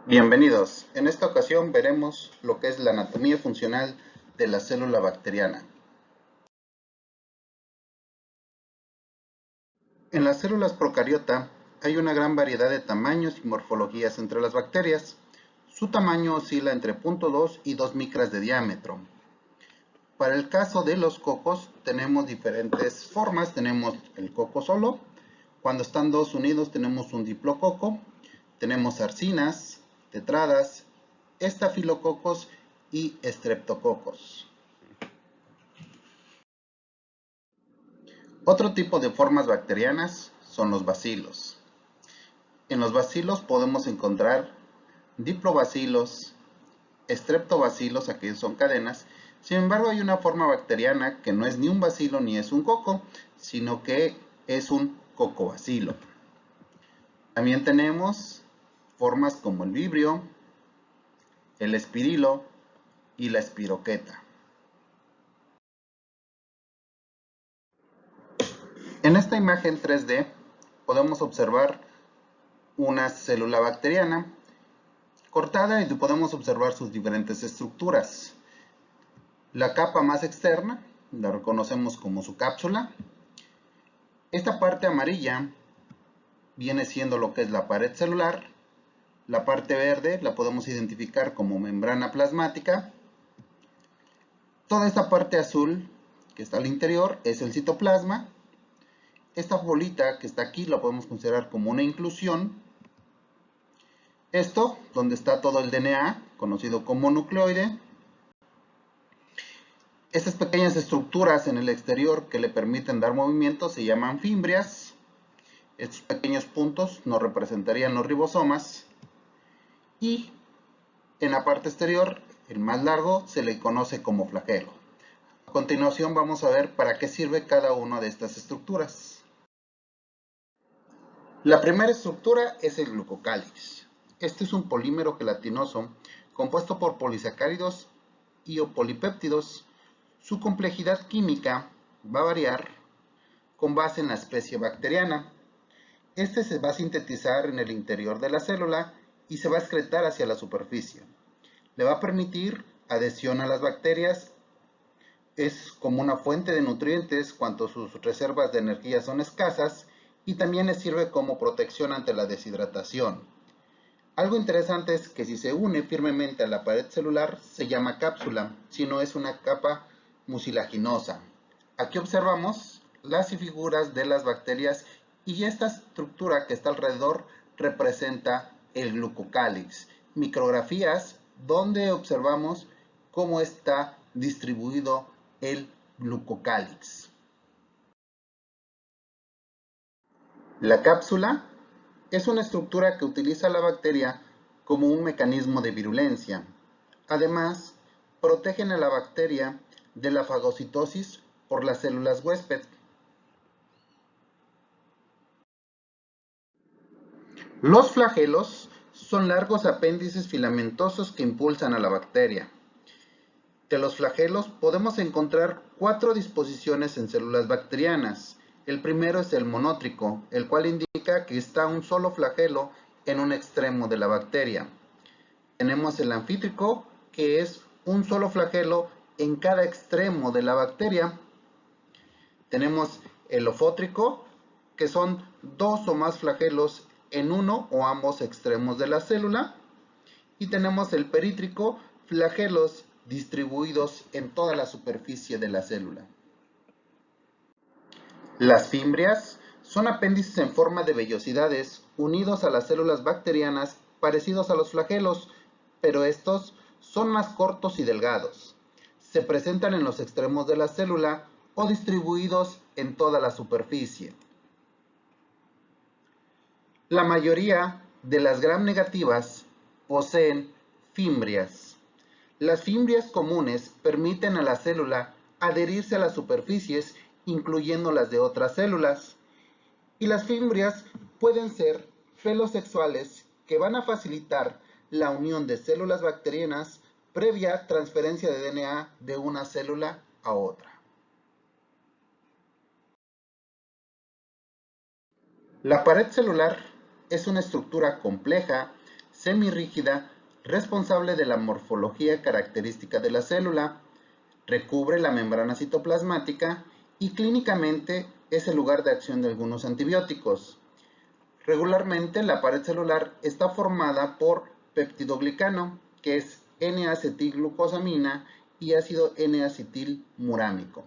Bienvenidos. En esta ocasión veremos lo que es la anatomía funcional de la célula bacteriana. En las células procariota hay una gran variedad de tamaños y morfologías entre las bacterias. Su tamaño oscila entre 0.2 y 2 micras de diámetro. Para el caso de los cocos tenemos diferentes formas. Tenemos el coco solo. Cuando están dos unidos tenemos un diplococo. Tenemos arcinas, tetradas, estafilococos y estreptococos. Otro tipo de formas bacterianas son los bacilos. En los bacilos podemos encontrar diplobacilos, estreptobacilos, aquellos son cadenas. Sin embargo, hay una forma bacteriana que no es ni un bacilo ni es un coco, sino que es un cocobacilo. También tenemos formas como el vibrio, el espirilo y la espiroqueta. En esta imagen 3D podemos observar una célula bacteriana cortada y podemos observar sus diferentes estructuras. La capa más externa la reconocemos como su cápsula. Esta parte amarilla viene siendo lo que es la pared celular. La parte verde la podemos identificar como membrana plasmática. Toda esta parte azul que está al interior es el citoplasma. Esta bolita que está aquí la podemos considerar como una inclusión. Esto, donde está todo el DNA, conocido como nucleoide. Estas pequeñas estructuras en el exterior que le permiten dar movimiento se llaman fimbrias. Estos pequeños puntos nos representarían los ribosomas. Y en la parte exterior, el más largo, se le conoce como flagelo. A continuación vamos a ver para qué sirve cada una de estas estructuras. La primera estructura es el glucocálix. Este es un polímero gelatinoso compuesto por polisacáridos y o polipéptidos. Su complejidad química va a variar con base en la especie bacteriana. Este se va a sintetizar en el interior de la célula y se va a excretar hacia la superficie. Le va a permitir adhesión a las bacterias. Es como una fuente de nutrientes cuando sus reservas de energía son escasas y también les sirve como protección ante la deshidratación. Algo interesante es que si se une firmemente a la pared celular se llama cápsula, si no es una capa mucilaginosa. Aquí observamos las figuras de las bacterias y esta estructura que está alrededor representa el glucocálix. Micrografías donde observamos cómo está distribuido el glucocálix. La cápsula es una estructura que utiliza la bacteria como un mecanismo de virulencia. Además, protegen a la bacteria de la fagocitosis por las células huésped. Los flagelos son largos apéndices filamentosos que impulsan a la bacteria. De los flagelos podemos encontrar 4 disposiciones en células bacterianas. El primero es el monótrico, el cual indica que está un solo flagelo en un extremo de la bacteria. Tenemos el anfítrico, que es un solo flagelo en cada extremo de la bacteria. Tenemos el ofótrico, que son 2 o más flagelos en uno o ambos extremos de la célula. Y tenemos el perítrico, flagelos distribuidos en toda la superficie de la célula. Las fimbrias son apéndices en forma de vellosidades unidos a las células bacterianas parecidos a los flagelos, pero estos son más cortos y delgados. Se presentan en los extremos de la célula o distribuidos en toda la superficie. La mayoría de las gram negativas poseen fimbrias. Las fimbrias comunes permiten a la célula adherirse a las superficies, incluyendo las de otras células. Y las fimbrias pueden ser felos sexuales que van a facilitar la unión de células bacterianas previa transferencia de DNA de una célula a otra. La pared celular es una estructura compleja semirrígida, responsable de la morfología característica de la célula, recubre la membrana citoplasmática y clínicamente es el lugar de acción de algunos antibióticos. Regularmente la pared celular está formada por peptidoglicano, que es N-acetilglucosamina y ácido N-acetilmurámico.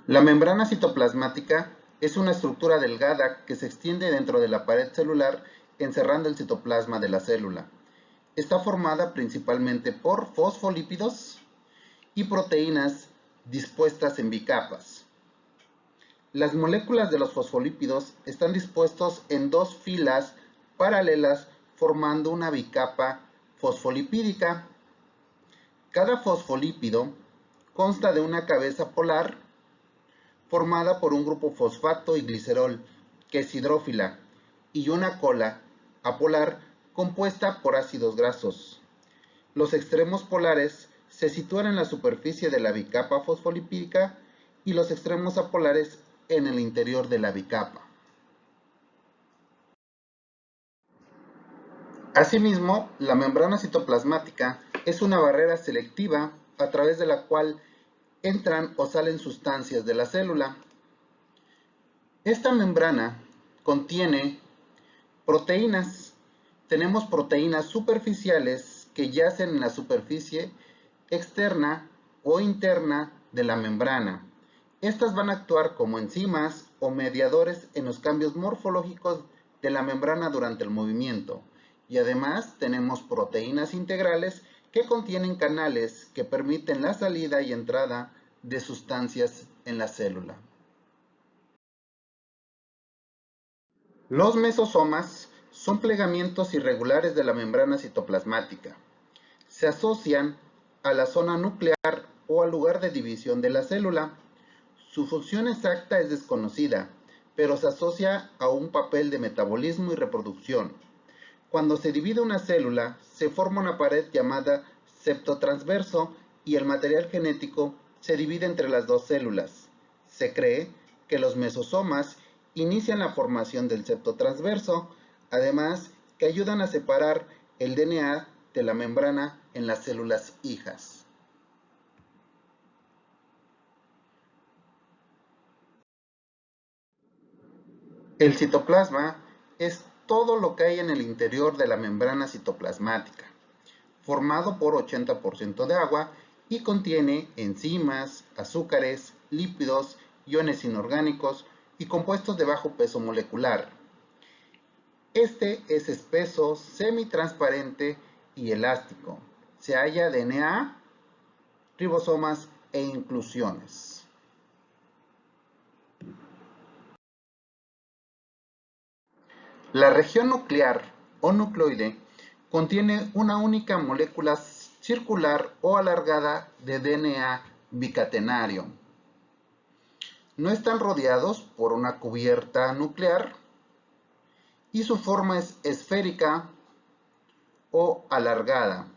La membrana citoplasmática es una estructura delgada que se extiende dentro de la pared celular encerrando el citoplasma de la célula. Está formada principalmente por fosfolípidos y proteínas dispuestas en bicapas. Las moléculas de los fosfolípidos están dispuestos en dos filas paralelas formando una bicapa fosfolipídica. Cada fosfolípido consta de una cabeza polar formada por un grupo fosfato y glicerol, que es hidrófila, y una cola apolar compuesta por ácidos grasos. Los extremos polares se sitúan en la superficie de la bicapa fosfolipídica y los extremos apolares en el interior de la bicapa. Asimismo, la membrana citoplasmática es una barrera selectiva a través de la cual entran o salen sustancias de la célula. Esta membrana contiene proteínas. Tenemos proteínas superficiales que yacen en la superficie externa o interna de la membrana. Estas van a actuar como enzimas o mediadores en los cambios morfológicos de la membrana durante el movimiento. Y además tenemos proteínas integrales que contienen canales que permiten la salida y entrada de sustancias en la célula. Los mesosomas son plegamientos irregulares de la membrana citoplasmática. Se asocian a la zona nuclear o al lugar de división de la célula. Su función exacta es desconocida, pero se asocia a un papel de metabolismo y reproducción. Cuando se divide una célula, se forma una pared llamada septo transverso y el material genético se divide entre las dos células. Se cree que los mesosomas inician la formación del septo transverso, además que ayudan a separar el DNA de la membrana en las células hijas. El citoplasma es todo lo que hay en el interior de la membrana citoplasmática, formado por 80% de agua y contiene enzimas, azúcares, lípidos, iones inorgánicos y compuestos de bajo peso molecular. Este es espeso, semitransparente y elástico. Se halla DNA, ribosomas e inclusiones. La región nuclear o nucleoide contiene una única molécula circular o alargada de DNA bicatenario. No están rodeados por una cubierta nuclear y su forma es esférica o alargada.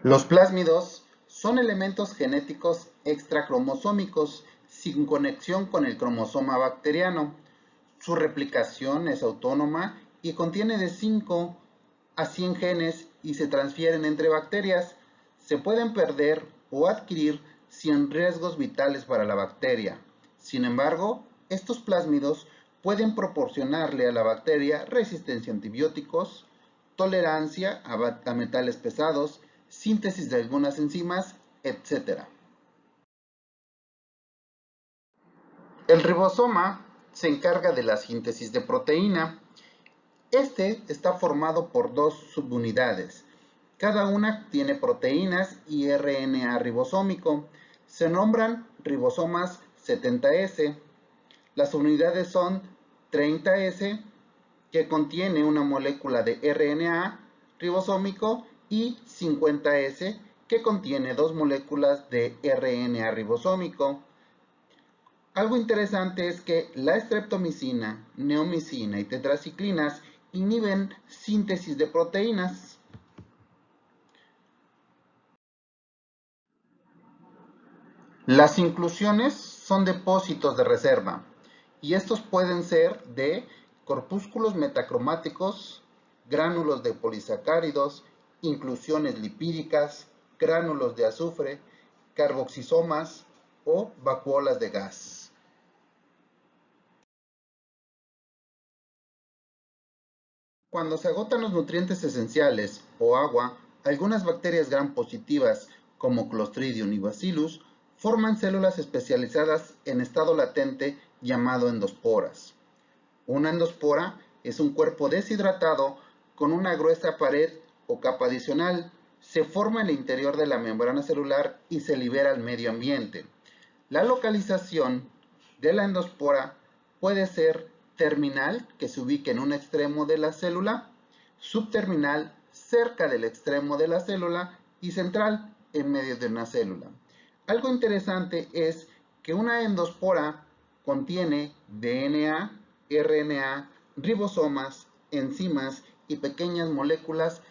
Los plásmidos son elementos genéticos extracromosómicos sin conexión con el cromosoma bacteriano. Su replicación es autónoma y contiene de 5 a 100 genes y se transfieren entre bacterias. Se pueden perder o adquirir sin riesgos vitales para la bacteria. Sin embargo, estos plásmidos pueden proporcionarle a la bacteria resistencia a antibióticos, tolerancia a metales pesados, síntesis de algunas enzimas, etc. El ribosoma se encarga de la síntesis de proteína. Este está formado por dos subunidades. Cada una tiene proteínas y RNA ribosómico. Se nombran ribosomas 70S. Las unidades son 30S, que contiene una molécula de RNA ribosómico, y 50S, que contiene dos moléculas de RNA ribosómico. Algo interesante es que la streptomicina, neomicina y tetraciclinas inhiben síntesis de proteínas. Las inclusiones son depósitos de reserva y estos pueden ser de corpúsculos metacromáticos, gránulos de polisacáridos, inclusiones lipídicas, gránulos de azufre, carboxisomas o vacuolas de gas. Cuando se agotan los nutrientes esenciales o agua, algunas bacterias gram positivas como Clostridium y Bacillus forman células especializadas en estado latente llamado endosporas. Una endospora es un cuerpo deshidratado con una gruesa pared o capa adicional. Se forma en el interior de la membrana celular y se libera al medio ambiente. La localización de la endospora puede ser terminal, que se ubique en un extremo de la célula, subterminal, cerca del extremo de la célula, y central, en medio de una célula. Algo interesante es que una endospora contiene DNA, RNA, ribosomas, enzimas y pequeñas moléculas